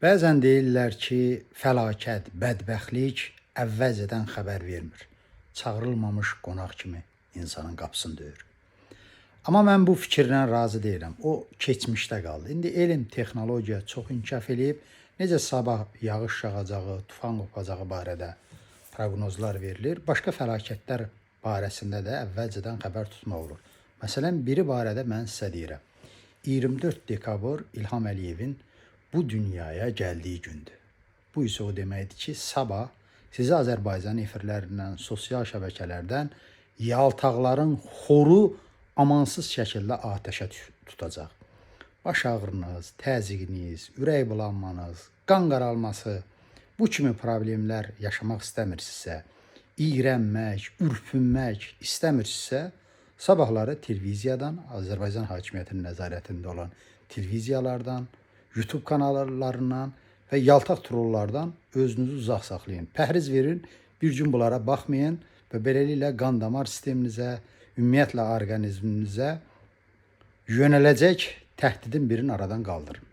Bəzən deyirlər ki, fəlakət, bədbəxtlik əvvəlcədən xəbər vermir. Çağırılmamış qonaq kimi insanın qapısını döyür. Amma mən bu fikirlə razı deyiləm. O keçmişdə qaldı. İndi elm, texnologiya çox inkişaf eləyib. Necə sabah yağış yağacağı, tufan qopacağı barədə proqnozlar verilir. Başqa fəlakətlər barəsində də əvvəlcədən xəbər tutmaq olur. Məsələn, biri barədə mən sizə deyirəm. 24 dekabr İlham Əliyevin bu dünyaya gəldiyi gündür. Bu isə o deməkdir ki, sabah sizi Azərbaycan efirlərindən, sosial şəbəkələrdən yaltaqların xoru amansız şəkildə atəşə tutacaq. Baş ağrınız, təzyiqiniz, ürək bulanmanız, qan qaralması, bu kimi problemlər yaşamaq istəmirsinizsə, iyrənmək, ürpünmək istəmirsinizsə, sabahları televiziyadan, Azərbaycan hakimiyyətinin nəzarətində olan televiziyalardan, YouTube kanallarından və yaltaq trollardan özünüzü uzaq saxlayın. Pəhriz verin, bir gün bunlara baxmayın və beləliklə qan damar sisteminizə, ümumiyyətlə orqanizminizə yönələcək təhdidin birini aradan qaldırın.